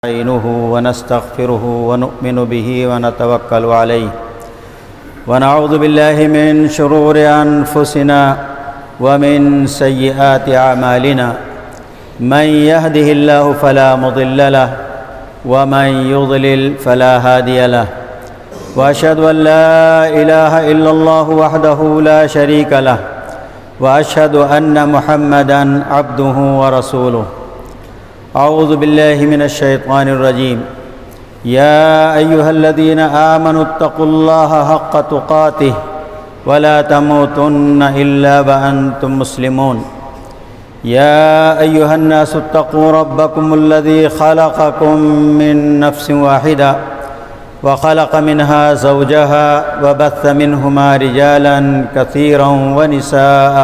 نستعينه ونستغفره ونؤمن به ونتوكل عليه ونعوذ بالله من شرور أنفسنا ومن سيئات أعمالنا من يهده الله فلا مضل له ومن يضلل فلا هادي له وأشهد أن لا إله إلا الله وحده لا شريك له وأشهد أن محمدًا عبده ورسوله أعوذ بالله من الشيطان الرجيم يا أيها الذين آمنوا اتقوا الله حق تقاته ولا تموتن إلا وأنتم مسلمون يا أيها الناس اتقوا ربكم الذي خلقكم من نفس واحدة وخلق منها زوجها وبث منهما رجالا كثيرا ونساء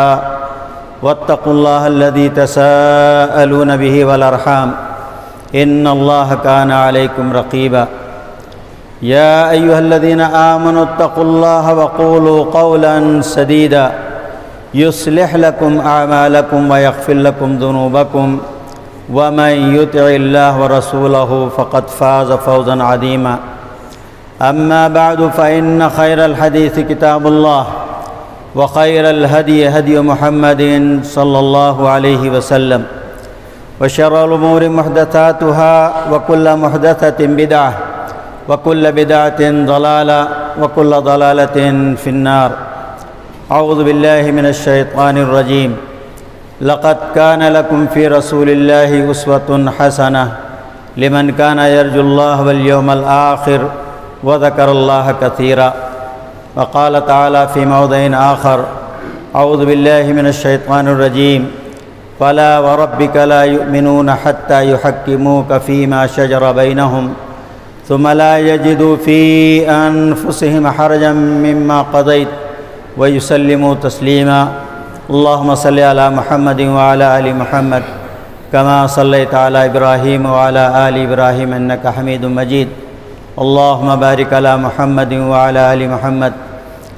واتقوا الله الذي تساءلون به والأرحام إن الله كان عليكم رقيبا يا أيها الذين آمنوا اتقوا الله وقولوا قولا سديدا يصلح لكم أعمالكم ويغفر لكم ذنوبكم ومن يطع الله ورسوله فقد فاز فوزا عظيما أما بعد فإن خير الحديث كتاب الله وخير الهدي هدي محمد صلى الله عليه وسلم وشر الأمور محدثاتها وكل محدثة بدعة وكل بدعة ضلالة وكل ضلالة في النار أعوذ بالله من الشيطان الرجيم لقد كان لكم في رسول الله أسوة حسنة لمن كان يرجو الله واليوم الآخر وذكر الله كثيرا وقال تعالى في موضع آخر أعوذ بالله من الشيطان الرجيم فلا وربك لا يؤمنون حتى يحكموك فيما شجر بينهم ثم لا يجدوا في أنفسهم حرجا مما قضيت ويسلموا تسليما اللهم صل على محمد وعلى آل محمد كما صليت على إبراهيم وعلى آل إبراهيم إنك حميد مجيد اللهم بارك على محمد وعلى آل محمد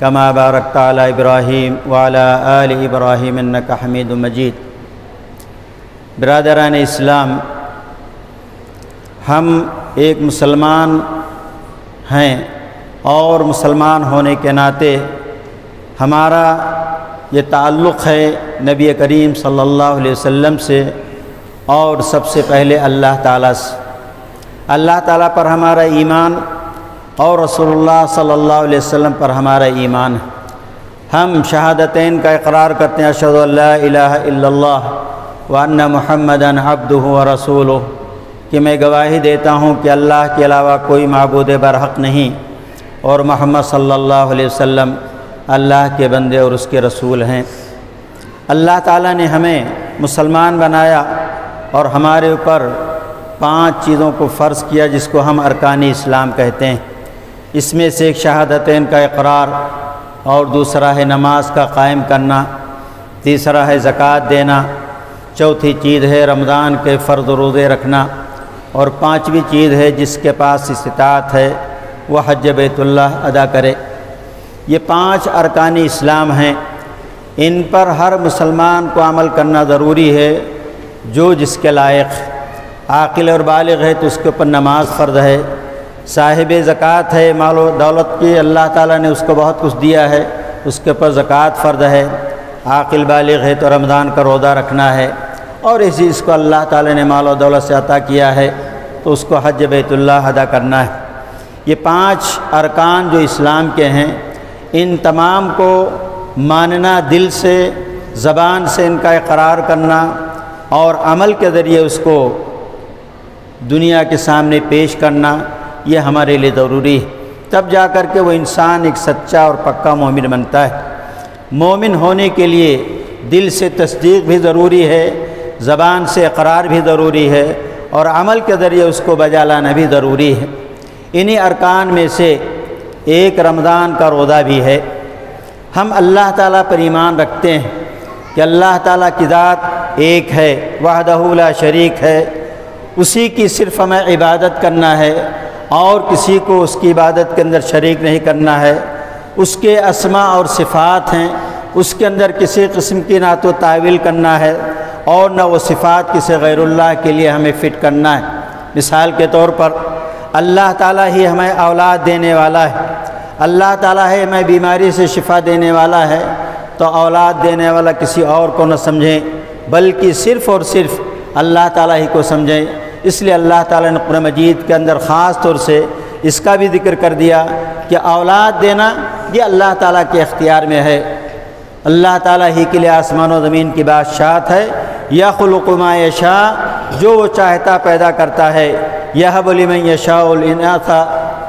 كما باركت على إبراهيم وعلى آل إبراهيم إنك حميد مجيد برادران اسلام، ہم ایک مسلمان ہیں اور مسلمان ہونے کے ناطے ہمارا یہ تعلق ہے نبی کریم صلی اللہ علیہ وسلم سے اور سب سے پہلے اللہ تعالیٰ سے۔ اللہ تعالیٰ پر ہمارا ایمان اور رسول اللہ صلی اللہ علیہ وسلم پر ہمارا ایمان ہے۔ ہم شہادتین کا اقرار کرتے ہیں، اشہد ان لا الہ الا اللہ وان محمدً عبدہ ورسولہ، کہ میں گواہی دیتا ہوں کہ اللہ کے علاوہ کوئی معبود برحق نہیں اور محمد صلی اللہ علیہ وسلم اللہ کے بندے اور اس کے رسول ہیں۔ اللہ تعالیٰ نے ہمیں مسلمان بنایا اور ہمارے اوپر 5 چیزوں کو فرض کیا جس کو ہم ارکان اسلام کہتے ہیں۔ اس میں سے ایک شہادتین کا اقرار، اور دوسرا ہے نماز کا قائم کرنا، تیسرا ہے زکوٰۃ دینا، چوتھی چیز ہے رمضان کے فرض روزے رکھنا، اور 5ویں چیز ہے جس کے پاس استطاعت ہے وہ حج بیت اللہ ادا کرے۔ یہ 5 ارکان اسلام ہیں، ان پر ہر مسلمان کو عمل کرنا ضروری ہے جو جس کے لائق عاقل اور بالغ ہے تو اس کے اوپر نماز فرض ہے، صاحب زکوٰۃ ہے، مال و دولت کی اللہ تعالیٰ نے اس کو بہت کچھ دیا ہے، اس کے اوپر زکوٰۃ فرض ہے، عاقل بالغ ہے تو رمضان کا روزہ رکھنا ہے، اور اس چیز کو اللہ تعالیٰ نے مال و دولت سے عطا کیا ہے تو اس کو حج بیت اللہ ادا کرنا ہے۔ یہ 5 ارکان جو اسلام کے ہیں، ان تمام کو ماننا، دل سے زبان سے ان کا اقرار کرنا اور عمل کے ذریعے اس کو دنیا کے سامنے پیش کرنا، یہ ہمارے لیے ضروری ہے۔ تب جا کر کے وہ انسان ایک سچا اور پکا مومن بنتا ہے۔ مومن ہونے کے لیے دل سے تصدیق بھی ضروری ہے، زبان سے اقرار بھی ضروری ہے، اور عمل کے ذریعے اس کو بجا لانا بھی ضروری ہے۔ انہی ارکان میں سے ایک رمضان کا روزہ بھی ہے۔ ہم اللہ تعالیٰ پر ایمان رکھتے ہیں کہ اللہ تعالیٰ کی ذات ایک ہے، وحدہ لا شریک ہے، اسی کی صرف ہمیں عبادت کرنا ہے اور کسی کو اس کی عبادت کے اندر شریک نہیں کرنا ہے۔ اس کے اسماء اور صفات ہیں، اس کے اندر کسی قسم کی نہ تو تعویل کرنا ہے اور نہ وہ صفات کسی غیر اللہ کے لیے ہمیں فٹ کرنا ہے۔ مثال کے طور پر اللہ تعالیٰ ہی ہمیں اولاد دینے والا ہے، اللہ تعالیٰ ہے ہمیں بیماری سے شفا دینے والا ہے، تو اولاد دینے والا کسی اور کو نہ سمجھیں بلکہ صرف اور صرف اللہ تعالیٰ ہی کو سمجھیں۔ اس لیے اللہ تعالیٰ نے قرآن مجید کے اندر خاص طور سے اس کا بھی ذکر کر دیا کہ اولاد دینا یہ اللہ تعالیٰ کے اختیار میں ہے۔ اللہ تعالیٰ ہی کے لیے آسمان و زمین کی بادشاہت ہے۔ یخلق ما یشاء، جو وہ چاہتا پیدا کرتا ہے۔ یہب لمن یشاء الاناث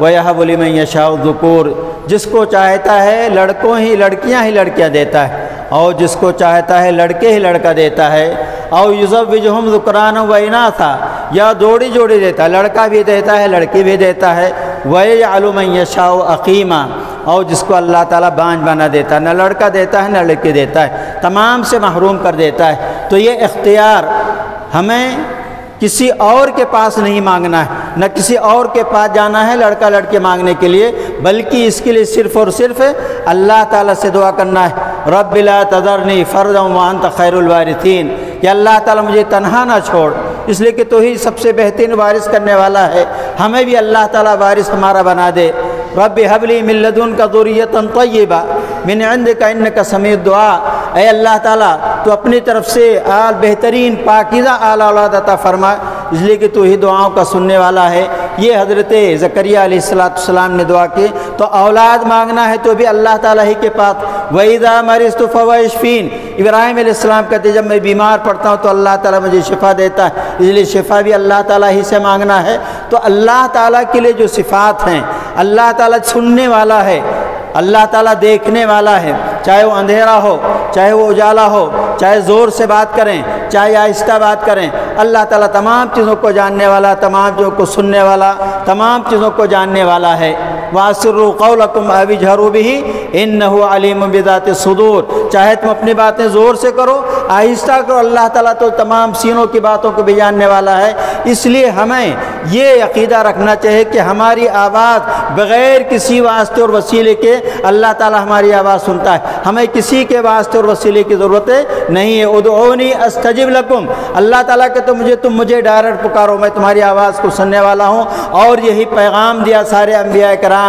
ویہب لمن یشاء الذکور، جس کو چاہتا ہے لڑکیاں ہی لڑکیاں دیتا ہے، اور جس کو چاہتا ہے لڑکے ہی لڑکا دیتا ہے۔ او یزوجہم ذکرانا و اناثا، یا جوڑی دیتا ہے، لڑکا بھی دیتا ہے لڑکی بھی دیتا ہے۔ ویجعل من یشاء عقیما، اور جس کو اللہ تعالیٰ بانجھ بنا دیتا ہے، نہ لڑکا دیتا ہے نہ لڑکی دیتا ہے، تمام سے محروم کر دیتا ہے۔ تو یہ اختیار ہمیں کسی اور کے پاس نہیں مانگنا ہے، نہ کسی اور کے پاس جانا ہے لڑکا لڑکے مانگنے کے لیے، بلکہ اس کے لیے صرف اور صرف اللہ تعالیٰ سے دعا کرنا ہے۔ رب لا تذرنی فردا وانت خیر الوارثین، کہ اللہ تعالیٰ مجھے تنہا نہ چھوڑ، اس لیے کہ تو ہی سب سے بہترین وارث کرنے والا ہے، ہمیں بھی اللہ تعالیٰ وارث ہمارا بنا دے۔ رب هب لي من لدنك ذرية طيبة من عندك انك سميع الدعاء، اے اللہ تعالیٰ تو اپنی طرف سے بہترین پاکیزہ اعلی اولاد عطا فرما، اس لیے کہ تو ہی دعاؤں کا سننے والا ہے۔ یہ حضرت زکریہ علیہ السلام نے دعا کی، تو اولاد مانگنا ہے تو بھی اللہ تعالیٰ ہی کے پاس۔ وَإِذَا مَرِضْتُ فَهُوَ يَشْفِينِ، ابراہیم علیہ السلام کہتے جب میں بیمار پڑتا ہوں تو اللہ تعالیٰ مجھے شفا دیتا ہے، اس لیے شفا بھی اللہ تعالیٰ ہی سے مانگنا ہے۔ تو اللہ تعالیٰ کے لیے جو صفات ہیں، اللہ تعالیٰ سننے والا ہے، اللہ تعالیٰ دیکھنے والا ہے، چاہے وہ اندھیرا ہو چاہے وہ اجالا ہو، چاہے زور سے بات کریں چاہے آہستہ بات کریں، اللہ تعالیٰ تمام چیزوں کو جاننے والا، تمام چیزوں کو سننے والا، تمام چیزوں کو جاننے والا ہے۔ وَأَسِرُّوا قَوْلَكُمْ أَوِ اجْهَرُوا بِهِ إِنَّهُ عَلِيمٌ بِذَاتِ الصُّدُورِ، چاہے تم اپنی باتیں زور سے کرو آہستہ کرو، اللہ تعالیٰ تو تمام سینوں کی باتوں کو بھی جاننے والا ہے۔ اس لیے ہمیں یہ عقیدہ رکھنا چاہیے کہ ہماری آواز بغیر کسی واسطے اور وسیلے کے اللہ تعالیٰ ہماری آواز سنتا ہے، ہمیں کسی کے واسطے اور وسیلے کی ضرورت نہیں ہے۔ ادعونی استجب لکم، اللہ تعالیٰ کہ تم مجھے ڈائریکٹ پکارو، میں تمہاری آواز کو سننے والا ہوں۔ اور یہی پیغام دیا سارے انبیاء کرام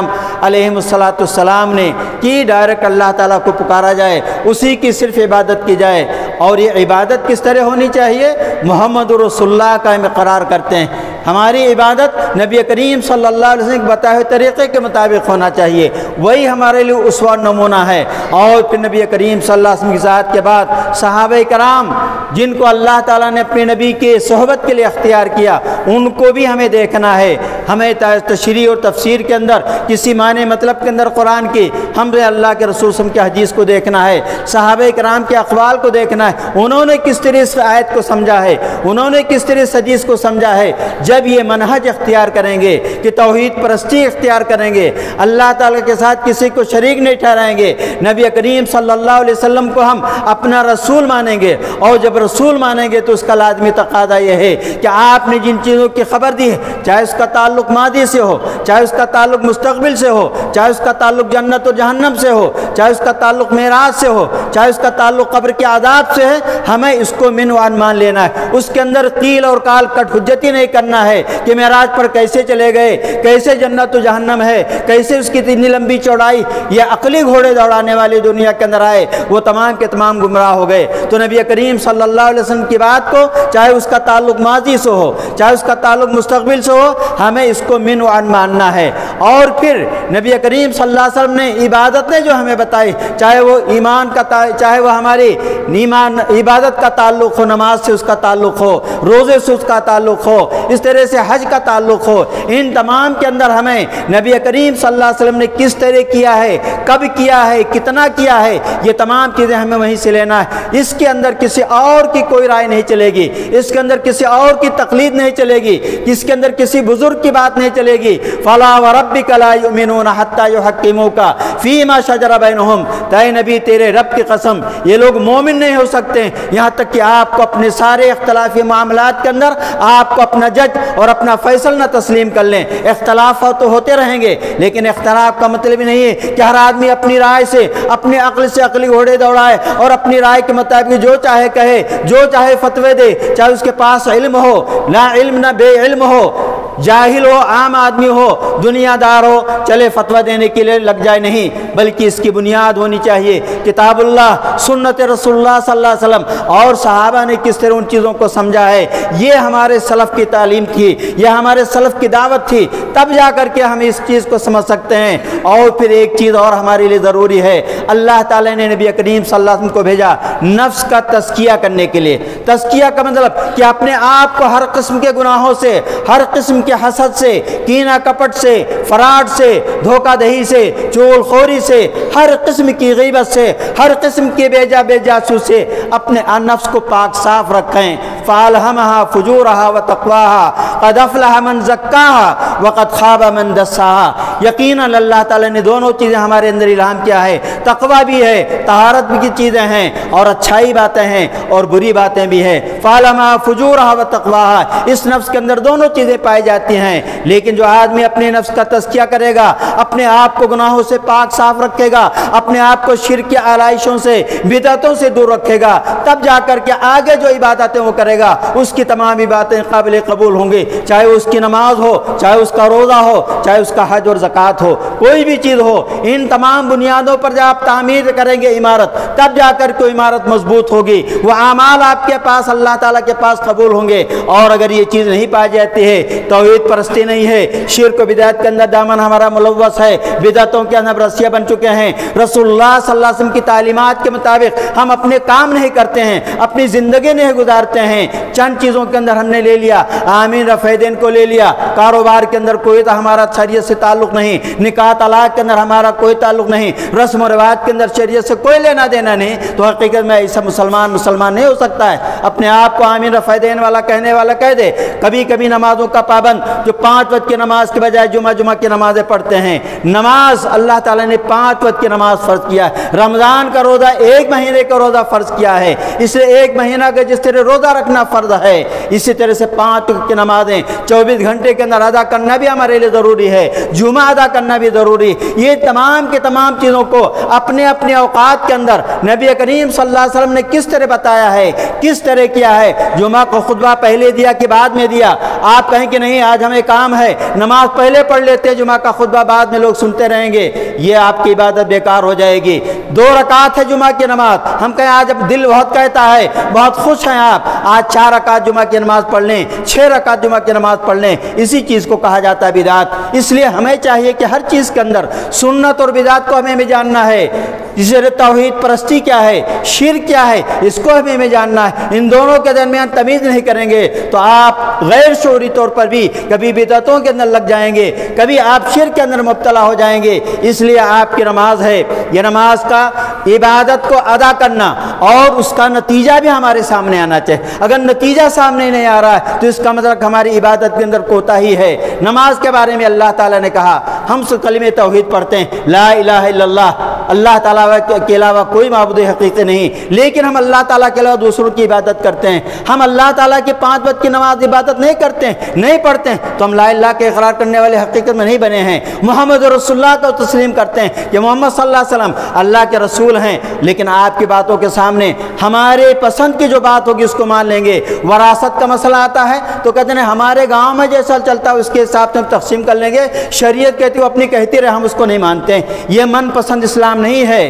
علیہم السلام نے کہ ڈائریکٹ اللہ تعالیٰ کو پکارا جائے، اسی کی صرف عبادت کی جائے۔ اور یہ عبادت کس طرح ہونی چاہیے؟ محمد رسول اللہ کا ہم اقرار کرتے ہیں، ہماری عبادت نبی کریم صلی اللہ علیہ وسلم کے بتائے ہوئے طریقے کے مطابق ہونا چاہیے، وہی ہمارے لیے اسوہ نمونہ ہے۔ اور پھر نبی کریم صلی اللہ علیہ وسلم کی ذات کے بعد صحابہ کرام جن کو اللہ تعالیٰ نے اپنے نبی کے صحبت کے لیے اختیار کیا، ان کو بھی ہمیں دیکھنا ہے۔ ہمیں تشریح اور تفسیر کے اندر کسی معنی مطلب کے اندر قرآن کی ہمیں اللہ کے رسول صلی اللہ علیہ وسلم کی حدیث کو دیکھنا ہے، صحابہ کرام کے اقوال کو دیکھنا ہے، انہوں نے کس طرح اس آیت کو سمجھا ہے، انہوں نے کس طرح اس حدیث کو سمجھا ہے۔ جب یہ منہج اختیار کریں گے کہ توحید پرستی اختیار کریں گے، اللہ تعالیٰ کے ساتھ کسی کو شریک نہیں ٹھہرائیں گے، نبی کریم صلی اللہ علیہ وسلم کو ہم اپنا رسول مانیں گے، اور جب رسول مانیں گے تو اس کا لازمی تقاضا یہ ہے کہ آپ نے جن چیزوں کی خبر دی ہے، چاہے اس کا تعلق ماضی سے ہو، چاہے اس کا تعلق مستقبل سے ہو، چاہے اس کا تعلق جنت و جہنم سے ہو، چاہے اس کا تعلق معراج سے ہو، چاہے اس کا تعلق قبر کے عذاب سے ہے، ہمیں اس کو من وان مان لینا ہے۔ اس کے اندر قیل اور قال کٹ حجتی نہیں کرنا ہے کہ معراج پر کیسے چلے گئے، کیسے جنت و جہنم ہے، کیسے اس کی اتنی لمبی چوڑائی، یہ عقلی گھوڑے دوڑانے والی دنیا کے اندر آئے، وہ تمام کے تمام گمراہ ہو گئے۔ تو نبی کریم صلی اللہ علیہ وسلم کی بات کو چاہے اس کا تعلق ماضی سے ہو چاہے اس کا تعلق مستقبل سے ہو، ہمیں اس کو من وان ماننا ہے۔ اور پھر نبی کریم صلی اللہ علیہ وسلم نے عبادتیں جو ہمیں بتائی، چاہے وہ ایمان کا چاہے وہ ہماری ایمان عبادت کا تعلق ہو، نماز سے اس کا تعلق ہو، روزے سے اس کا تعلق ہو، اس طرح سے حج کا تعلق ہو، ان تمام کے اندر ہمیں نبی کریم صلی اللہ علیہ وسلم نے کس طرح کیا ہے، کب کیا ہے، کتنا کیا ہے، یہ تمام چیزیں ہمیں وہیں سے لینا ہے۔ اس کے اندر کسی اور کی کوئی رائے نہیں چلے گی، اس کے اندر کسی اور کی تقلید نہیں چلے گی، اس کے اندر کسی بزرگ کی بات نہیں چلے گی۔ فلا وربک لا یؤمنون حتی یحکموک فیما شجر بینہم، اے نبی تیرے رب کی قسم یہ لوگ مومن نہیں ہو سکتے یہاں تک کہ آپ کو اپنے سارے اختلافی معاملات کے اندر آپ کو اپنا جج اور اپنا فیصل نہ تسلیم کر لیں۔ اختلافات تو ہوتے رہیں گے، لیکن اختلاف کا مطلب نہیں ہے کہ ہر آدمی اپنی رائے سے، اپنی عقل سے عقلی گھوڑے دوڑائے اور اپنی رائے کے مطابق جو چاہے کہے، جو چاہے فتوے دے، چاہے اس کے پاس علم ہو، لا علم نہ بے علم ہو، جاہل ہو، عام آدمی ہو، دنیا دار ہو، چلے فتویٰ دینے کے لیے لگ جائے، نہیں، بلکہ اس کی بنیاد ہونی چاہیے کتاب اللہ، سنت رسول اللہ صلی اللہ علیہ وسلم، اور صحابہ نے کس طرح ان چیزوں کو سمجھا ہے۔ یہ ہمارے سلف کی تعلیم تھی، یہ ہمارے سلف کی دعوت تھی، تب جا کر کے ہم اس چیز کو سمجھ سکتے ہیں۔ اور پھر ایک چیز اور ہمارے لیے ضروری ہے، اللہ تعالیٰ نے نبی کریم صلی اللہ علیہ وسلم کو بھیجا نفس کا تزکیہ کرنے کے لیے۔ تزکیہ کا مطلب کہ اپنے آپ کو ہر قسم کے گناہوں سے، ہر قسم کے حسد سے، کینہ کپٹ سے، فراڈ سے، دھوکہ دہی سے، چغل خوری سے، ہر قسم کی غیبت سے، ہر قسم کی بے جاسوس سے اپنے نفس کو پاک صاف رکھیں۔ فَأَلْهَمَهَا فُجُورَهَا وَتَقْوَاهَا قَدْ أَفْلَحَ مَنْ زَكَّاهَا وَقَدْ خَابَ مَنْ دَسَّاهَا۔ یقیناً اللہ تعالیٰ نے دونوں چیزیں ہمارے اندر الہام کیا ہے، تقویٰ بھی ہے، طہارت بھی کی چیزیں ہیں، اور اچھائی باتیں ہیں اور بری باتیں بھی ہیں۔ فَأَلْهَمَهَا فُجُورَهَا وَتَقْوَاهَا، اس نفس کے اندر دونوں چیزیں پائی جاتی ہیں۔ لیکن جو آدمی اپنے نفس کا تزکیہ کرے گا، اپنے آپ کو گناہوں سے پاک صاف رکھے گا، اپنے آپ کو شرک کی آلائشوں سے، بدعتوں سے دور رکھے گا، تب جا کر کے آگے جو عبادتیں وہ کرے گا اس کی تمام عبادتیں قابل قبول ہوں گی، چاہے اس کی نماز ہو، چاہے اس کا روزہ ہو، چاہے اس کا حج اور زکوٰۃ ہو، کوئی بھی چیز ہو، ان تمام بنیادوں پر جب آپ تعمیر کریں گے عمارت، تب جا کر کوئی عمارت مضبوط ہوگی، وہ اعمال آپ کے پاس اللہ تعالیٰ کے پاس قبول ہوں گے۔ اور اگر یہ چیز نہیں پائی جاتی ہے، توحید پرستی نہیں ہے، شرک و بدعت کے اندر دامن ہمارا ملوث ہے، بدعتوں کے اندر رسیاں بن چکے ہیں، رسول اللہ صلی اللہ علیہ وسلم کی تعلیمات کے مطابق ہم اپنے کام نہیں کرتے ہیں، اپنی زندگی نہیں گزارتے ہیں، چند چیزوں کے اندر ہم نے لے لیا، آمین رفع دین کو لے لیا، کاروبار کے اندر کوئی تو ہمارا شریعت سے تعلق نہیں، نکاح طلاق کے اندر ہمارا کوئی تعلق نہیں، رسم و رواج کے اندر شریعت سے کوئی لینا دینا نہیں، تو حقیقت میں ایسا مسلمان نہیں ہو سکتا ہے۔ اپنے آپ کو آمین رفع دین والا کہنے والا کہہ دے، کبھی کبھی نمازوں کا پابند جو 5 وقت کی نماز کے بجائے جمعہ کی نمازیں پڑھتے ہیں۔ نماز اللہ تعالیٰ نے 5 وقت کی نماز فرض کیا ہے، رمضان کا روزہ 1 مہینے کا روزہ فرض کیا ہے، اس لیے 1 مہینہ کا جس طرح روزہ رکھنا فرض ہے، اسی طرح سے 5 وقت کی نمازیں 24 گھنٹے کے اندر ادا کرنا بھی ہمارے لیے ضروری ہے، جمعہ ادا کرنا بھی ضروری۔ یہ تمام کے تمام چیزوں کو اپنے اپنے اوقات کے اندر نبی کریم صلی اللہ علیہ وسلم نے کس طرح بتایا ہے، کس طرح کیا ہے۔ جمعہ کو خطبہ پہلے دیا کہ بعد میں دیا؟ آپ کہیں کہ نہیں آج ہمیں کام ہے، نماز پہلے پڑھ لیتے ہیں، جمعہ کا خطبہ بعد میں لوگ سنتے رہیں گے، یہ آپ کی عبادت بیکار ہو جائے گی۔ 2 رکعت ہے جمعہ کی نماز، ہم کہیں آج اب دل بہت کہتا ہے، بہت خوش ہیں آپ، آج 4 رکعت جمعہ کی نماز پڑھ لیں، 6 رکعت جمعہ کی نماز پڑھ لیں، اسی چیز کو کہا جاتا ہے بدعت۔ اس لیے ہمیں چاہیے کہ ہر چیز کے اندر سنت اور بدعت کو ہمیں بھی جاننا ہے، جسے توحید پرستی کیا ہے، شرک کیا ہے، اس کو ہمیں جاننا ہے۔ ان دونوں کے درمیان تمیز نہیں کریں گے تو آپ غیر شعوری طور پر بھی کبھی بدعتوں کے اندر لگ جائیں گے، کبھی آپ شرک کے اندر مبتلا ہو جائیں گے۔ اس لیے آپ کی نماز ہے، یہ نماز کا عبادت کو ادا کرنا اور اس کا نتیجہ بھی ہمارے سامنے آنا چاہیے۔ اگر نتیجہ سامنے نہیں آ رہا ہے تو اس کا مطلب ہماری عبادت کے اندر کوتاہی ہے۔ نماز کے بارے میں اللہ تعالیٰ نے کہا، ہم سے کلمہ توحید پڑھتے ہیں، لا الہ الا اللہ، اللہ تعالیٰ کے علاوہ کوئی معبود حقیقی نہیں، لیکن ہم اللہ تعالیٰ کے علاوہ دوسروں کی عبادت کرتے ہیں، ہم اللہ تعالیٰ کی 5 وقت کی نماز عبادت نہیں کرتے ہیں، نہیں پڑھتے ہیں، تو ہم لا الہ کے اقرار کرنے والے حقیقت میں نہیں بنے ہیں۔ محمد رسول اللہ کو تسلیم کرتے ہیں کہ محمد صلی اللہ علیہ وسلم اللہ کے رسول ہیں، لیکن آپ کی باتوں کے سامنے ہمارے پسند کی جو بات ہوگی اس کو مان لیں گے۔ وراثت کا مسئلہ آتا ہے تو کہتے ہیں ہمارے گاؤں میں جیسا چلتا ہے اس کے حساب سے ہم تقسیم کر لیں گے، شریعت کہتی ہے وہ اپنی کہتی رہے، ہم اس کو نہیں مانتے ہیں۔ یہ من پسند اسلام نہیں ہے،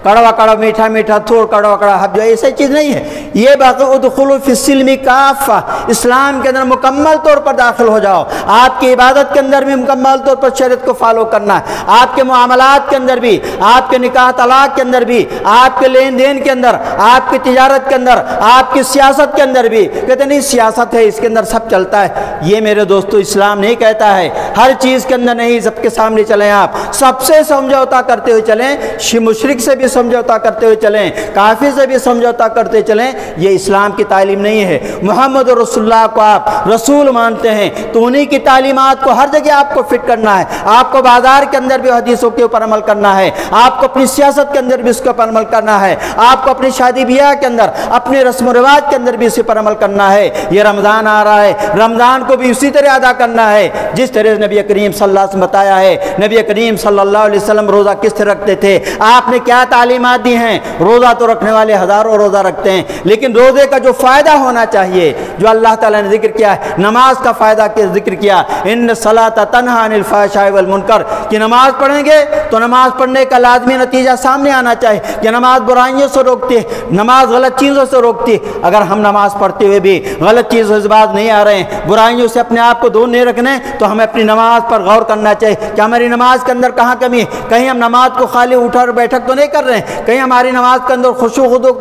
کڑوا کڑوا میٹھا میٹھا تھوڑ کڑوا کڑوا حب جو ایسی چیز نہیں ہے۔ یہ باقی ادخلوا فی السلم کافہ، اسلام کے اندر مکمل طور پر داخل ہو جاؤ۔ آپ کی عبادت کے اندر بھی مکمل طور پر شریعت کو فالو کرنا ہے، آپ کے معاملات کے اندر بھی، آپ کے نکاح طلاق کے اندر بھی، آپ کے لین دین کے اندر، آپ کی تجارت کے اندر، آپ کی سیاست کے اندر بھی۔ کہتے نہیں سیاست ہے اس کے اندر سب چلتا ہے، یہ میرے دوستو اسلام نہیں کہتا ہے۔ ہر چیز کے اندر نہیں، سب کے سامنے چلیں، آپ سب سے سمجھوتا کرتے ہوئے چلیں، مشرک سے بھی سمجھوتا کرتے ہوئے چلیں، کافر سے بھی سمجھوتا کرتے چلیں، یہ اسلام کی تعلیم نہیں ہے۔ محمد رسول اللہ کو آپ رسول مانتے ہیں تو انہی کی تعلیمات کو ہر جگہ آپ کو فٹ کرنا ہے۔ آپ کو بازار کے اندر بھی حدیثوں کے اوپر عمل کرنا ہے، آپ کو اپنی سیاست کے اندر بھی اس کے اوپر عمل کرنا ہے، آپ کو اپنی شادی بیاہ کے اندر، اپنے رسم و رواج کے اندر بھی اسی پر عمل کرنا ہے۔ یہ رمضان آ رہا ہے، رمضان کو بھی اسی طرح ادا کرنا ہے جس طرح نبی کریم صلی اللہ علیہ وسلم بتایا ہے۔ نبی کریم صلی اللہ علیہ وسلم روزہ کس طرح رکھتے تھے، آپ نے کیا تعلیمات دی ہیں؟ روزہ تو رکھنے والے ہزاروں روزہ رکھتے ہیں، لیکن روزے کا جو فائدہ ہونا چاہیے، جو اللہ تعالیٰ نے ذکر کیا ہے، نماز کا فائدہ کس ذکر کیا، ان الصلاۃ تنہی عن الفحشاء والمنکر، کہ نماز پڑھیں گے تو نماز پڑھنے کا لازمی نتیجہ سامنے آنا چاہیے کہ نماز برائیوں سے روکتی ہے، نماز غلط چیزوں سے روکتی ہے۔ اگر ہم نماز پڑھتے ہوئے بھی غلط چیزوں سے باز نہیں آ رہے ہیں، برائیوں سے اپنے آپ کو دور نہیں رکھنے، تو ہمیں اپنی نماز پر غور کرنا چاہیے کہ ہماری نماز کے اندر کہاں کمی ہے۔ کہیں ہم نماز کو خالی اٹھا اور بیٹھک تو نہیں کر رہے ہیں، کہیں ہماری نماز کے اندر خشوع و خضوع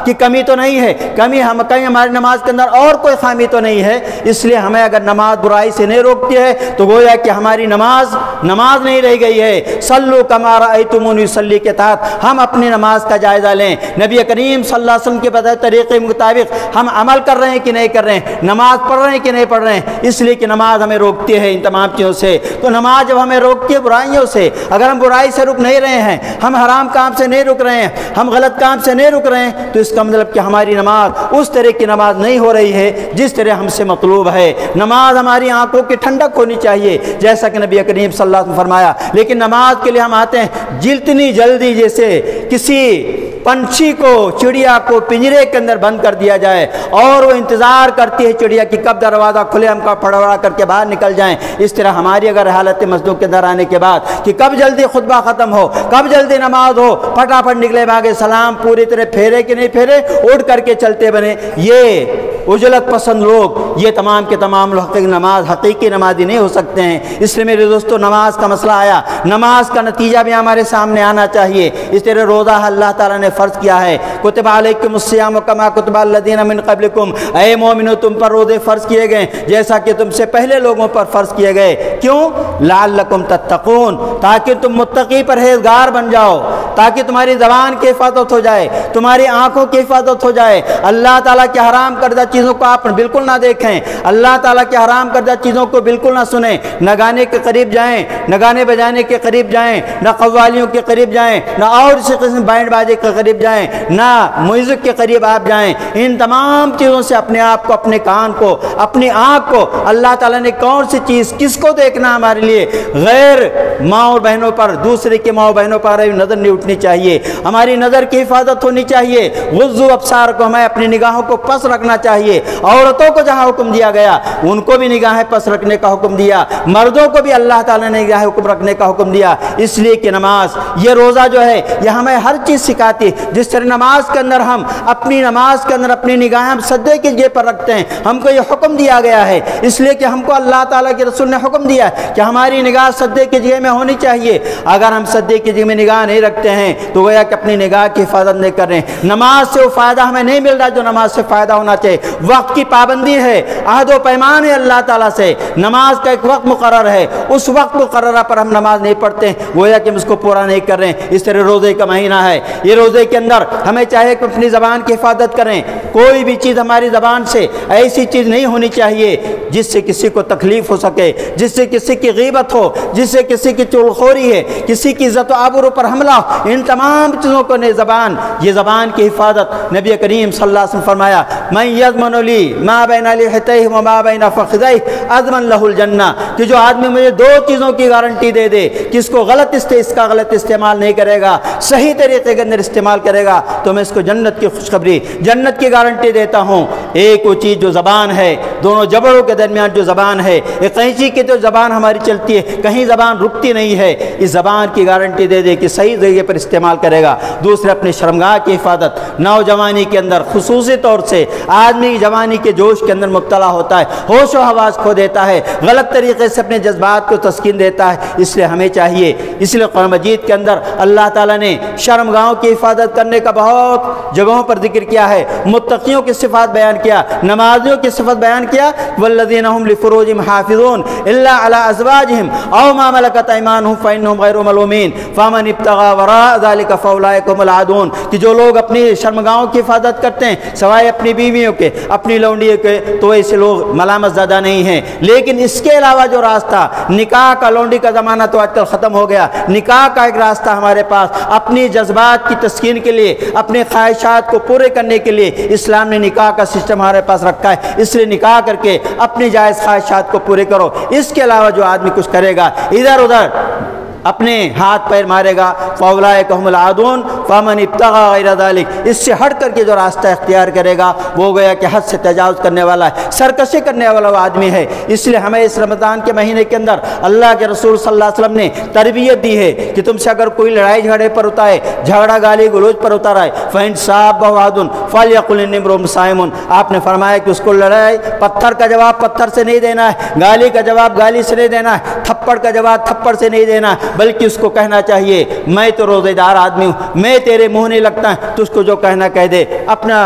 کی کمی تو نہیں ہے، کہیں ہماری نماز کے اندر اور کوئی خامی تو نہیں ہے۔ اس لیے ہمیں اگر نماز برائی سے نہیں روکتی ہے تو گویا کہ ہماری نماز نہیں رہ گئی ہے۔ صلو کما رأیتمونی اصلی کے تحت ہم اپنی نماز کا جائزہ لیں، نبی کریم صلی اللہ علیہ وسلم کے بتائے طریقے مطابق ہم عمل کر رہے ہیں کہ نہیں کر رہے ہیں، نماز پڑھ رہے ہیں کہ نہیں پڑھ رہے ہیں۔ اس لیے کہ نماز ہمیں روکتی ہے ان تمام چیزوں سے، تو نماز جب ہمیں روکتی ہے برائیوں سے، اگر ہم برائی سے رک نہیں رہے ہیں، ہم حرام کام سے نہیں رک رہے ہیں، ہم غلط کام سے نہیں رک رہے ہیں، تو اس کا مطلب کہ ہماری نماز اس طرح کی نماز نہیں ہو رہی ہے جس طرح ہم سے مطلوب ہے۔ نماز ہماری آنکھوں کی ٹھنڈک ہونی چاہیے جیسا کہ نبی کریم صلی اللہ علیہ وسلم فرمایا، لیکن نماز کے لیے ہم آتے ہیں جتنی جلدی جیسے کسی پنچھی کو، چڑیا کو پنجرے کے اندر بند کر دیا جائے اور وہ انتظار کرتی ہے چڑیا کی کب دروازہ کھلے، ہم کا پھڑوڑا کر کے باہر نکل جائیں، اس طرح ہماری اگر حالت مسجد کے اندر آنے کے بعد کہ کب جلدی خطبہ ختم ہو، کب جلدی نماز ہو، پھٹافٹ نکلے بھاگے، سلام پوری طرح پھیرے کہ نہیں پھیرے، اٹھ کر کے چلتے بنے، یہ عجلت پسند لوگ، یہ تمام کے تمام لوگ حقیقی نمازی نہیں ہو سکتے ہیں۔ اس لیے میرے دوستو نماز کا مسئلہ آیا، نماز کا نتیجہ بھی ہمارے سامنے آنا چاہیے۔ اس طرح روزہ اللہ تعالیٰ نے فرض کیا ہے، کتب علیکم الصیام کما کتب الذین من قبلکم، اے مومنو تم پر روزے فرض کیے گئے جیسا کہ تم سے پہلے لوگوں پر فرض کیے گئے۔ کیوں؟ لعلکم تتقون، تاکہ تم متقی پرہیزگار بن جاؤ، تاکہ تمہاری زبان کی حفاظت ہو جائے، تمہاری آنکھوں کی حفاظت ہو جائے، اللہ تعالیٰ کے حرام کردہ چیزوں کو آپ بالکل نہ دیکھیں، اللہ تعالیٰ کے حرام کردہ چیزوں کو بالکل نہ سنیں، نہ گانے کے قریب جائیں، نہ گانے بجانے کے قریب جائیں، نہ قوالیوں کے قریب جائیں، نہ اور اسی قسم بینڈ بازے کے قریب جائیں، نہ میوزک کے قریب آپ جائیں۔ ان تمام چیزوں سے اپنے آپ کو، اپنے کان کو، اپنی آنکھ کو، اللہ تعالیٰ نے کون سی چیز کس کو دیکھنا ہمارے لیے، غیر ماں اور بہنوں پر، دوسرے کے ماں اور بہنوں پر نظر نہیں اٹھنی چاہیے، ہماری نظر کی حفاظت ہونی چاہیے، غضوا ابصار کو، ہمیں اپنی نگاہوں کو پس رکھنا چاہیے۔ عورتوں کو جہاں حکم دیا گیا ان کو بھی نگاہیں پس رکھنے کا حکم دیا، مردوں کو بھی اللہ تعالیٰ نے نگاہ حکم رکھنے کا حکم دیا، اس لیے کہ نماز، یہ روزہ جو ہے یہ ہمیں ہر چیز سکھاتی ہے۔ جس طرح نماز کے اندر ہم اپنی نماز کے اندر اپنی نگاہیں ہم سجدے کی جگہ پر رکھتے ہیں، ہم کو یہ حکم دیا گیا ہے، اس لیے کہ ہم کو اللہ تعالیٰ کے رسول نے حکم دیا ہے کہ ہماری نگاہ سجدے کی جگہ میں ہونی چاہیے۔ اگر ہم سجدے کی جگہ میں نگاہ نہیں رکھتے ہیں تو گویا کہ اپنی نگاہ کی حفاظت نہیں کر رہے ہیں، نماز سے وہ فائدہ ہمیں نہیں مل رہا جو نماز سے فائدہ ہونا چاہیے۔ وقت کی پابندی ہے، عہد و پیمان ہے اللہ تعالیٰ سے، نماز کا ایک وقت مقرر ہے، اس وقت مقررہ پر ہم نماز نہیں پڑھتے ہیں، گویا کہ ہم اس کو پورا نہیں کر رہے ہیں۔ اس طرح روزے کا مہینہ ہے، یہ روزے کے اندر ہمیں چاہے کہ اپنی زبان کی حفاظت کریں، کوئی بھی چیز ہماری زبان سے ایسی چیز نہیں ہونی چاہیے جس سے کسی کو تکلیف ہو سکے، جس سے کسی کی غیبت ہو، جس سے کسی کی چغلخوری ہے، کسی کی عزت و آبرو پر حملہ ہو، ان تمام چیزوں کو نہیں، زبان، یہ زبان کی حفاظت، نبی کریم صلی اللہ علیہ وسلم فرمایا من یضمن لی ما بین لحیتیہ وما بین فخذیہ اضمن لہ الجنہ، کہ جو آدمی مجھے دو چیزوں کی گارنٹی دے دے کہ اس کو اس کا غلط استعمال نہیں کرے گا، صحیح طریقے کے اندر استعمال کرے گا، تو میں اس کو جنت کی خوشخبری، جنت کی گارنٹی دیتا ہوں۔ ایک وہ چیز جو زبان ہے، دونوں جبڑوں کے درمیان جو زبان ہے، ایک قینچی کی تو زبان ہماری چلتی ہے، کہیں زبان رکتی نہیں ہے، اس زبان کی گارنٹی دے دے کہ صحیح جگہ پر استعمال کرے گا۔ دوسرے اپنے شرمگاہ کی حفاظت، نوجوانی کے اندر خصوصی طور سے آدمی جوانی کے جوش کے اندر مبتلا ہوتا ہے، ہوش و حواس کھو دیتا ہے، غلط طریقے سے اپنے جذبات کو تسکین دیتا ہے، اس لیے ہمیں چاہیے، اس لیے قرآن مجید کے اندر اللہ تعالیٰ نے نے شرمگاہوں کی حفاظت کرنے کا بہت جگہوں پر ذکر کیا ہے، متقیوں کی صفات بیان کیا، نمازیوں کی صفت بیان کیا، والذین هم لفروجهم حافظون الا علی ازواجهم او ما ملکت ایمانهم فانهم غیر ملومین فمن ابتغى وراء ذلك فاولئک هم العادون، کہ جو لوگ اپنی شرمگاہوں کی حفاظت کرتے ہیں سوائے اپنی بیویوں کے، اپنی لونڈیوں کے، تو ایسے لوگ ملامت زدہ نہیں ہیں۔ لیکن اس کے علاوہ جو راستہ نکاح کا، لونڈی کا زمانہ تو آج کل ختم ہو گیا، نکاح کا ایک راستہ ہمارے پاس اپنی جذبات کی تسکین کے لیے، اپنے خواہشات کو پورے کرنے کے لیے اسلام نے نکاح کا سسٹم ہمارے پاس رکھا ہے، اس لیے نکاح کر کے اپنی جائز خواہشات کو پورے کرو۔ اس کے علاوہ جو آدمی کچھ کرے گا، ادھر ادھر اپنے ہاتھ پیر مارے گا، فاولئک هم العادون فمن ابتغى غیر ذلک، اس سے ہٹ کر کے جو راستہ اختیار کرے گا وہ گویا کہ حد سے تجاوز کرنے والا ہے، سرکشی کرنے والا وہ آدمی ہے۔ اس لیے ہمیں اس رمضان کے مہینے کے اندر اللہ کے رسول صلی اللہ علیہ وسلم نے تربیت دی ہے کہ تم سے اگر کوئی لڑائی جھگڑے پر ہوتا ہے، جھگڑا گالی گلوچ پر اترا ہے، فإن صابه أحد فليقل إني امرؤ صائم، آپ نے فرمایا کہ اس کو لڑائی پتھر کا جواب پتھر سے نہیں دینا ہے، گالی کا جواب گالی سے نہیں دینا ہے، تھپڑ کا جواب تھپڑ سے نہیں دینا ہے، بلکہ اس کو کہنا چاہیے میں تو روزے دار آدمی ہوں، میں تیرے منہ نہیں لگتا، تو اس کو جو کہنا کہہ دے، اپنا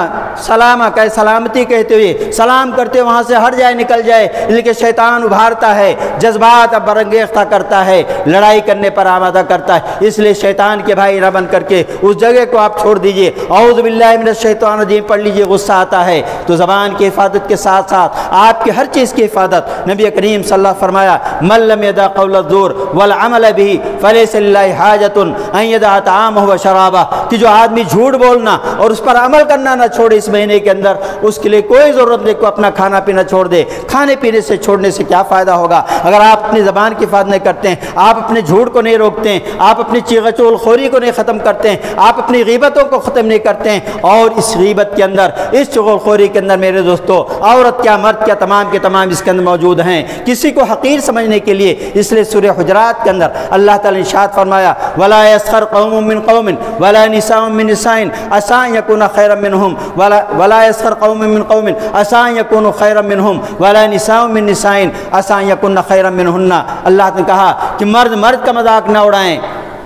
سلامہ کہے، سلامتی کہتے ہوئے سلام کرتے وہاں سے ہٹ جائے، نکل جائے، لیکن شیطان ابھارتا ہے، جذبات اب برانگیختہ کرتا ہے، لڑائی کرنے پر آمادہ کرتا ہے۔ اس لیے شیطان کے بھائی نہ بن کر کے اس جگہ کو آپ چھوڑ دیجئے، اعوذ باللہ من الشیطان الرجیم پڑھ لیجئے، غصہ آتا ہے تو زبان کی حفاظت کے ساتھ ساتھ آپ کی ہر چیز کی حفاظت۔ نبی کریم صلی اللہ علیہ وسلم فرمایا من لم يدع قول الزور والعمل به فليس لله حاجة ان يدع طعامه وشرابه، کہ جو آدمی جھوٹ بولنا اور اس پر عمل کرنا نہ چھوڑے اس مہینے کے اندر، اس کے لیے کوئی ضرورت نہیں کہ اپنا کھانا پینا چھوڑ دے۔ کھانے پینے سے چھوڑنے سے کیا فائدہ ہوگا اگر آپ اپنی زبان کی حفاظت نہیں کرتے ہیں، آپ اپنے جھوٹ کو نہیں روکتے ہیں، آپ اپنی چیغہ چول خوری کو نہیں ختم کرتے ہیں، آپ اپنی غیبتوں کو ختم نہیں کرتے ہیں۔ اور اس غیبت کے اندر، اس چغل خوری کے اندر میرے دوستو، عورت کیا مرد کیا تمام کے تمام اس کے اندر موجود ہیں، کسی کو حقیر سمجھنے کے لیے۔ اس لیے سورہ حجرات کے اندر اللہ تعالی نے ارشاد فرمایا ولا يسخر قوم من قوم ولا نساء من نساء عسى ان يكون خيرا منهم ولا يسخر قوم من قوم عسى ان يكونوا خيرا منهم ولا نساء من نساء عسى ان يكون خيرا منهن۔ اللہ نے کہا کہ مرد مرد کا مذاق نہ اڑائیں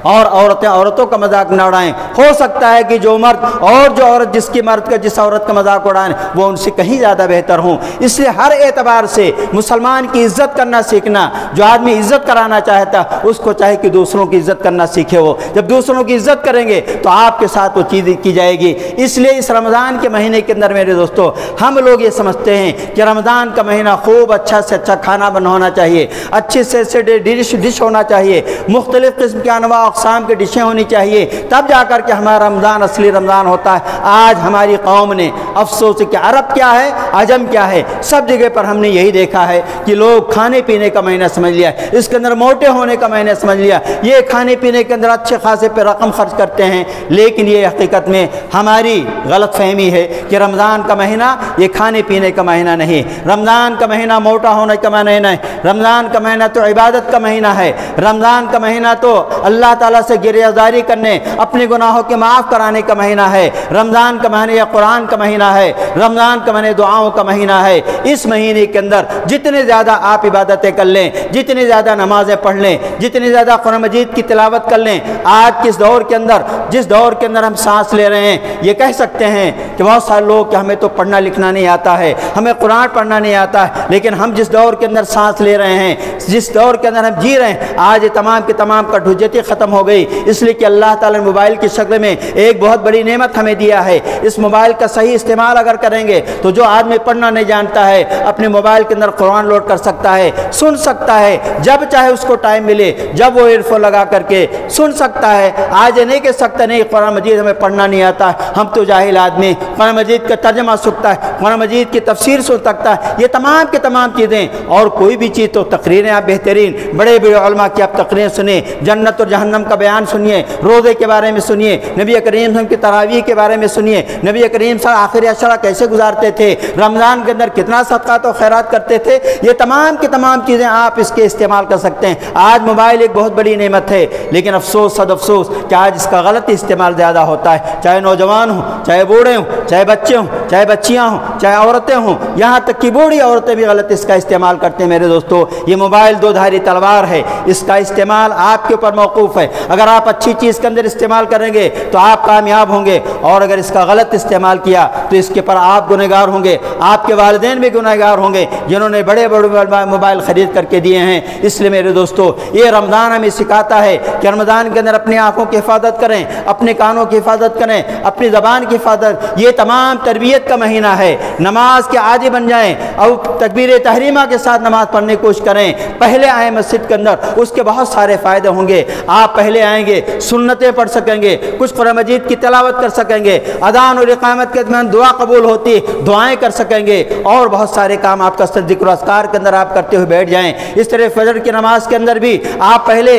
اور عورتیں عورتوں کا مذاق نہ اڑائیں۔ ہو سکتا ہے کہ جو مرد اور جو عورت جس عورت کا مذاق اڑائیں وہ ان سے کہیں زیادہ بہتر ہوں۔ اس لیے ہر اعتبار سے مسلمان کی عزت کرنا سیکھنا، جو آدمی عزت کرانا چاہتا اس کو چاہے کہ دوسروں کی عزت کرنا سیکھے۔ وہ جب دوسروں کی عزت کریں گے تو آپ کے ساتھ وہ چیز کی جائے گی۔ اس لیے اس رمضان کے مہینے کے اندر میرے دوستو ہم لوگ یہ سمجھتے ہیں کہ رمضان کا مہینہ خوب اچھا سے اچھا کھانا بنا ہونا چاہیے، اچھی سے ڈش ہونا چاہیے، مختلف قسم کے انواع اقسام کی ڈشیں ہونی چاہیے، تب جا کر کے ہمارا رمضان اصلی رمضان ہوتا ہے۔ آج ہماری قوم نے افسوس کہ عرب کیا ہے عجم کیا ہے، سب جگہ پر ہم نے یہی دیکھا ہے کہ لوگ کھانے پینے کا مہینہ سمجھ لیا، اس کے اندر موٹے ہونے کا مہینہ سمجھ لیا، یہ کھانے پینے کے اندر اچھے خاصے پہ رقم خرچ کرتے ہیں۔ لیکن یہ حقیقت میں ہماری غلط فہمی ہے کہ رمضان کا مہینہ یہ کھانے پینے کا مہینہ نہیں، رمضان کا مہینہ موٹا ہونے کا مہینہ نہیں، رمضان کا مہینہ تو عبادت کا مہینہ ہے، رمضان کا مہینہ تو اللہ تعالیٰ سے گریزاری کرنے، اپنے گناہوں کے معاف کرانے کا مہینہ ہے، رمضان کا مہینہ یا قرآن کا مہینہ ہے، رمضان کا مہینہ دعاؤں کا مہینہ ہے۔ اس مہینے کے اندر جتنے زیادہ آپ عبادتیں کر لیں، جتنی زیادہ نمازیں پڑھ لیں، جتنی زیادہ قرآن مجید کی تلاوت کر لیں، آج کس دور کے اندر جس دور کے اندر ہم سانس لے رہے ہیں، یہ کہہ سکتے ہیں کہ بہت سارے لوگ کہ ہمیں تو پڑھنا لکھنا نہیں آتا ہے، ہمیں قرآن پڑھنا نہیں آتا ہے، لیکن ہم جس دور کے اندر سانس لے رہے ہیں، جس دور کے اندر ہم جی رہے ہیں، آج یہ تمام کے تمام کا حجت ختم ہو گئی۔ اس لیے کہ اللہ تعالیٰ نے موبائل کی شکل میں ایک بہت بڑی نعمت ہمیں دیا ہے۔ اس موبائل کا صحیح استعمال اگر کریں گے تو جو آدمی پڑھنا نہیں جانتا ہے اپنے موبائل کے اندر قرآن لوڈ کر سکتا ہے، سن سکتا ہے، جب چاہے اس کو ٹائم ملے جب وہ ایئر فون لگا کر کے سن سکتا ہے۔ آج یہ نہیں کہہ سکتا نہیں قرآن مجید ہمیں پڑھنا نہیں آتا، ہم تو جاہل آدمی، قرآن مجید کا ترجمہ سنتا ہے، قرآن مجید کی تفسیر سن سکتا ہے، یہ تمام کے تمام چیزیں۔ اور کوئی بھی چیز تو تقریریں آپ بہترین بڑے بڑے علماء کی آپ تقریریں سنیں، جنت اور جہنم کا بیان سنیے، روزے کے بارے میں سنیے، نبی کریم صلی اللہ علیہ وسلم کی تراویح کے بارے میں سنیے، نبی کریم صلی اللہ علیہ وسلم آخری عشرہ کیسے گزارتے تھے، رمضان کے اندر کتنا صدقات و خیرات کرتے تھے، یہ تمام کی تمام چیزیں آپ اس کے استعمال کر سکتے ہیں۔ آج موبائل ایک بہت بڑی نعمت ہے، لیکن افسوس صد افسوس کہ آج اس کا غلط استعمال زیادہ ہوتا ہے، چاہے نوجوان ہوں، چاہے بوڑھے ہوں، چاہے بچے ہوں، چاہے بچیاں ہوں، چاہے عورتیں ہوں، یہاں تک کہ بوڑھی عورتیں بھی غلط اس کا استعمال کرتے ہیں۔ میرے دوستو یہ موبائل دو دھاری تلوار ہے، اس کا استعمال آپ کے اوپر موقوف ہے۔ اگر آپ اچھی چیز کے اندر استعمال کریں گے تو آپ کامیاب ہوں گے، اور اگر اس کا غلط استعمال کیا تو اس کے پر آپ گنہگار ہوں گے، آپ کے والدین بھی گنہگار ہوں گے جنہوں نے بڑے بڑے موبائل خرید کر کے دیے ہیں۔ اس لیے میرے دوستو، یہ رمضان ہمیں سکھاتا ہے کہ رمضان کے اندر اپنی آنکھوں کی حفاظت کریں، اپنے کانوں کی حفاظت کریں، اپنی زبان کی حفاظت۔ یہ تمام تربیت کا مہینہ ہے، نماز کے عادی بن جائیں اور تکبیر تحریمہ کے ساتھ نماز پڑھنے کی کوشش کریں۔ پہلے آئیں مسجد کے اندر، اس کے بہت سارے فائدے ہوں گے۔ آپ پہلے آئیں گے، سنتیں پڑھ سکیں گے، کچھ قرآن مجید کی تلاوت کر سکیں گے، اذان اور اقامت کے درمیان دعا قبول ہوتی، دعائیں کر سکیں گے، اور بہت سارے کام آپ کا ذکر و اذکار کے اندر آپ کرتے ہوئے بیٹھ جائیں۔ اس طرح فجر کی نماز کے اندر بھی آپ پہلے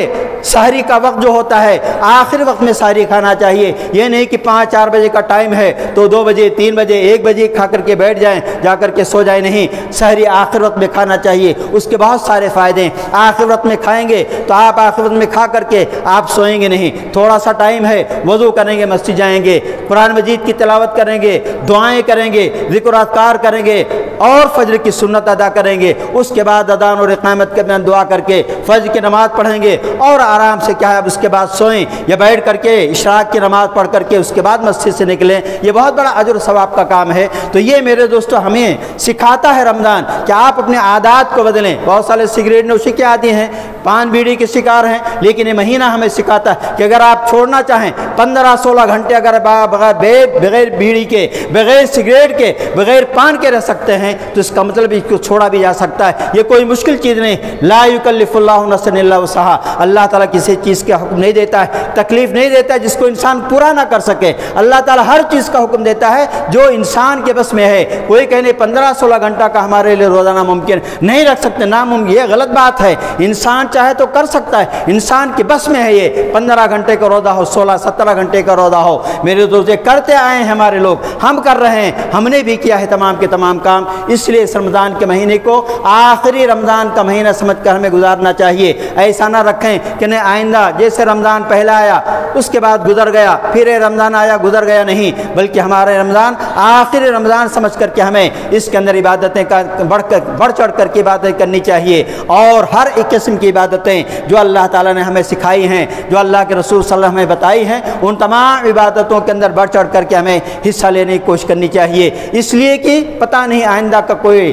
سحری کا وقت جو ہوتا ہے آخر وقت میں سحری کھانا چاہیے۔ یہ نہیں کہ 5-4 بجے کا ٹائم ہے تو 2 بجے 3 بجے 1 بجے کھا کر کے بیٹھ جائیں، جا کر کے سو جائیں، نہیں، سحری آخر وقت میں کھانا چاہیے۔ اس کے بہت سارے فائدے ہیں۔ آخر وقت میں کھائیں گے تو آپ آخر وقت میں کھا کر کے آپ سوئیں گے نہیں، تھوڑا سا ٹائم ہے، وضو کریں گے، مسجد جائیں گے، قرآن مجید کی تلاوت کریں گے، دعائیں کریں گے، ذکر و اذکار کریں گے، اور فجر کی سنت ادا کریں گے۔ اس کے بعد اذان اور اقامت کے درمیان دعا کر کے فجر کی نماز پڑھیں گے، اور آرام سے کیا ہے اب اس کے بعد سوئیں، یا بیٹھ کر کے اشراق کی نماز پڑھ کر کے اس کے بعد مسجد سے نکلیں۔ یہ بہت بڑا اجر و ثواب کا کام ہے۔ تو یہ میرے دوستو ہمیں سکھاتا ہے رمضان کہ آپ اپنے عادات کو بدلیں۔ بہت سارے سگریٹ نوشی کے عادی ہیں، پان بیڑی کے شکار ہیں، لیکن یہ مہینہ ہمیں سکھاتا ہے کہ اگر آپ چھوڑنا چاہیں 15-16 گھنٹے اگر بغیر بیڑی کے، بغیر سگریٹ کے، بغیر پان کے رہ سکتے ہیں تو اس کا مطلب اس کو چھوڑا بھی جا سکتا ہے۔ یہ کوئی مشکل چیز نہیں۔ لا یکلف اللہ نفسا الا وسعها، اللہ تعالیٰ کسی چیز کا حکم نہیں دیتا ہے، تکلیف نہیں دیتا ہے جس کو انسان پورا نہ کر سکے۔ اللہ تعالیٰ ہر چیز کا حکم دیتا ہے جو انسان کے بس میں ہے۔ کوئی کہنے 15-16 گھنٹہ کا ہمارے لیے روزانہ ممکن نہیں رکھ سکتے، ناممکن، یہ غلط بات ہے۔ انسان چاہے تو کر سکتا ہے، انسان کے بس میں ہے یہ 15 گھنٹے کا روزہ ہو، 16-17 گھنٹے کا روزہ ہو۔ میرے دوست یہ کرتے آئے ہیں ہمارے لوگ، ہم کر رہے ہیں، ہم نے بھی کیا ہے تمام کے تمام کام۔ اس لیے اس رمضان کے مہینے کو آخری رمضان کا مہینہ سمجھ کر ہمیں گزارنا چاہیے۔ ایسا نہ رکھیں کہ نہیں آئندہ جیسے رمضان پہلا آیا اس کے بعد گزر گیا، پھر رمضان آیا گزر گیا، نہیں، بلکہ ہمارے رمضان آخری رمضان سمجھ کر کے ہمیں اس کے اندر عبادتیں بڑھ چڑھ کر کے عبادتیں کرنی چاہیے، اور ہر ایک قسم کی عبادتیں جو اللہ تعالیٰ نے ہمیں سکھائی ہیں، جو اللہ کے رسول صلی اللہ علیہ وسلم نے بتائی ہیں، ان تمام عبادتوں کے اندر بڑھ چڑھ کر کے ہمیں حصہ لینے کی کوشش کرنی چاہیے۔ اس لیے کہ پتہ نہیں آئندہ کا کوئی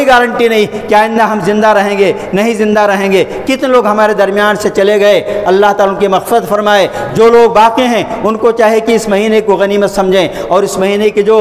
گارنٹی نہیں کہ آئندہ ہم زندہ رہیں گے، نہیں زندہ رہیں گے۔ کتنے لوگ ہمارے درمیان سے چلے گئے، اللہ تعالیٰ ان کی مغفرت فرمائے۔ جو لوگ باقی ہیں ان کو چاہے کہ اس مہینے کو غنیمت سمجھیں، اور اس مہینے کی جو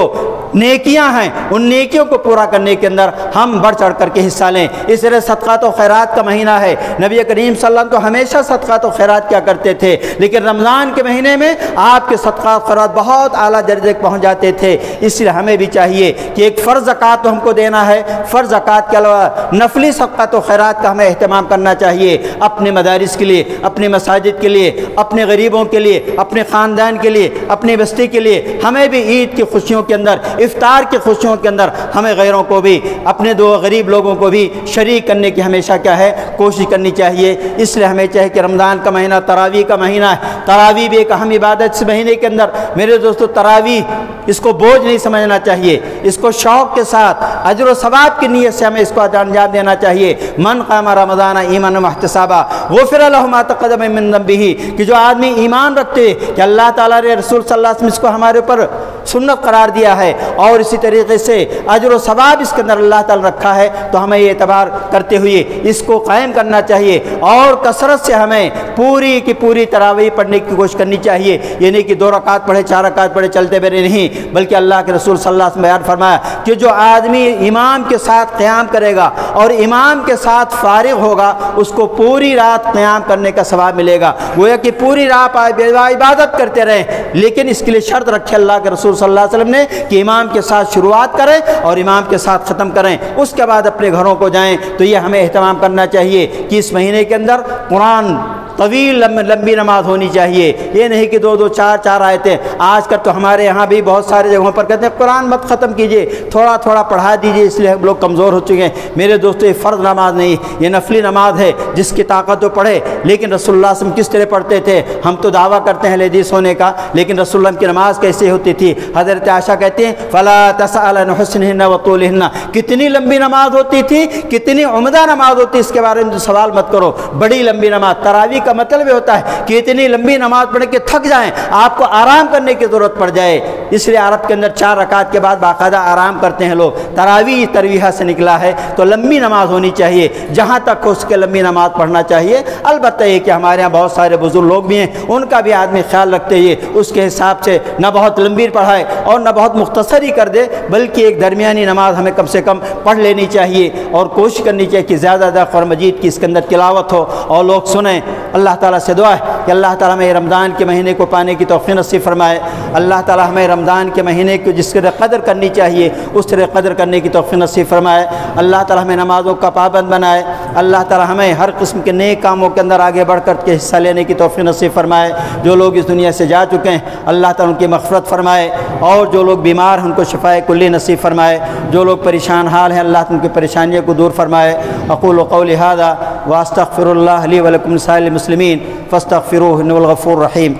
نیکیاں ہیں ان نیکیوں کو پورا کرنے کے اندر ہم بڑھ چڑھ کر کے حصہ لیں۔ اس طرح صدقات و خیرات کا مہینہ ہے، نبی کریم صلی اللہ علیہ وسلم تو ہمیشہ صدقات و خیرات کیا کرتے تھے، لیکن رمضان کے مہینے میں آپ کے صدقات و خیرات بہت اعلیٰ درجے تک پہنچ جاتے تھے۔ اس لیے ہمیں بھی چاہیے کہ ایک فرض زکوٰۃ تو ہم کو دینا ہے، فرض زکوٰۃ کے علاوہ نفلی صدقات و خیرات کا ہمیں اہتمام کرنا چاہیے، اپنے مدارس کے لیے، اپنے مساجد کے لیے، اپنے غریبوں کے لیے، اپنے خاندان کے لیے، اپنی بستی کے لیے۔ ہمیں بھی عید کی خوشیوں کے اندر، افطار کی خوشیوں کے اندر ہمیں غیروں کو بھی، اپنے دو غریب لوگوں کو بھی شریک کرنے کی ہمیشہ کیا ہے کوشش کرنی چاہیے۔ اس لیے ہمیں چاہیے کہ رمضان کا مہینہ تراویح کا مہینہ ہے، تراویح بھی ایک اہم عبادت اس مہینے کے اندر۔ میرے دوستو تراویح اس کو بوجھ نہیں سمجھنا چاہیے، اس کو شوق کے ساتھ اجر و ثواب کی نیت سے ہمیں اس کو انجام دینا چاہیے۔ من قام رمضان ایمانا واحتسابا غفر له ما تقدم من ذنبه، کہ جو آدمی ایمان رکھتے کہ اللہ تعالیٰ نے رسول صلی اللہ علیہ وسلم اس کو ہمارے اوپر سنت قرار دیا ہے، اور اسی طریقے سے اجر و ثواب اس کے اندر اللہ تعالیٰ رکھا ہے، تو ہمیں یہ اعتبار کرتے ہوئے اس کو قائم کرنا چاہیے، اور کثرت سے ہمیں پوری کی پوری تراویح پڑھنے کی کوشش کرنی چاہیے۔ یہ نہیں کہ 2 رکعت پڑھے 4 رکعت پڑھے چلتے بھرے، نہیں، بلکہ اللہ کے رسول صلی اللہ علیہ وسلم بیان فرمایا کہ جو آدمی امام کے ساتھ قیام کرے گا اور امام کے ساتھ فارغ ہوگا اس کو پوری رات قیام کرنے کا ثواب ملے گا۔ گویا کہ پوری رات عبادت کرتے رہیں، لیکن اس کے لیے شرط رکھے اللہ کے رسول صلی اللہ علیہ وسلم نے کہ امام کے ساتھ شروعات کریں اور امام کے ساتھ ختم کریں، اس کے بعد اپنے گھروں کو جائیں۔ تو یہ ہمیں اہتمام کرنا چاہیے کہ اس مہینے کے اندر قرآن طویل لمبی نماز ہونی چاہیے، یہ نہیں کہ 2-2 4-4 آیتیں۔ آج کل تو ہمارے یہاں بھی بہت سارے جگہوں پر کہتے ہیں قرآن مت ختم کیجئے، تھوڑا تھوڑا پڑھا دیجئے، اس لیے ہم لوگ کمزور ہو چکے ہیں۔ میرے دوستو یہ فرض نماز نہیں، یہ نفلی نماز ہے، جس کی طاقت تو پڑھے۔ لیکن رسول اللہ صلی اللہ علیہ وسلم کس طرح پڑھتے تھے؟ ہم تو دعویٰ کرتے ہیں حدیث ہونے کا، لیکن رسول اللہ کی نماز کیسے ہوتی تھی؟ حضرت عائشہ کہتے ہیں فلا تسأل عن حسنہن وطولہن، کتنی لمبی نماز ہوتی تھی، کتنی عمدہ نماز ہوتی، اس کے بارے میں سوال مت کرو۔ بڑی لمبی نماز، تراویح کا کا مطلب یہ ہوتا ہے کہ اتنی لمبی نماز پڑھ کے تھک جائیں، آپ کو آرام کرنے کی ضرورت پڑ جائے، اس لیے عرب کے اندر 4 رکعت کے بعد باقاعدہ آرام کرتے ہیں لوگ۔ تراویح ترویحہ سے نکلا ہے، تو لمبی نماز ہونی چاہیے، جہاں تک اس کے لمبی نماز پڑھنا چاہیے۔ البتہ یہ کہ ہمارے یہاں بہت سارے بزرگ لوگ بھی ہیں، ان کا بھی آدمی خیال رکھتے ہوئے اس کے حساب سے نہ بہت لمبی پڑھائے اور نہ بہت مختصر ہی کر دے، بلکہ ایک درمیانی نماز ہمیں کم سے کم پڑھ لینی چاہیے، اور کوشش کرنی چاہیے کہ زیادہ زیادہ قرآن مجید کی اس کے اندر تلاوت ہو اور لوگ سنیں۔ اللہ تعالیٰ سے دعا ہے کہ اللہ تعالیٰ ہمیں رمضان کے مہینے کو پانے کی توفیق نصیب فرمائے۔ اللہ تعالیٰ ہمیں رمضان کے مہینے کو جس طرح قدر کرنی چاہیے اس طرح قدر کرنے کی توفیق نصیب فرمائے۔ اللہ تعالیٰ ہمیں نمازوں کا پابند بنائے۔ اللہ تعالیٰ ہمیں ہر قسم کے نیک کاموں کے اندر آگے بڑھ کر کے حصہ لینے کی توفیق نصیب فرمائے۔ جو لوگ اس دنیا سے جا چکے ہیں اللہ تعالیٰ ان کی مغفرت فرمائے، اور جو لوگ بیمار ہیں ان کو شفائے کلی نصیب فرمائے۔ جو لوگ پریشان حال ہیں اللہ تعالیٰ ان کی پریشانیوں کو دور فرمائے۔ اقول قولی ھذا واستغفر اللہ لی ولکم لسائر المسلمین فاستغفروہ انہ الغفور الرحیم۔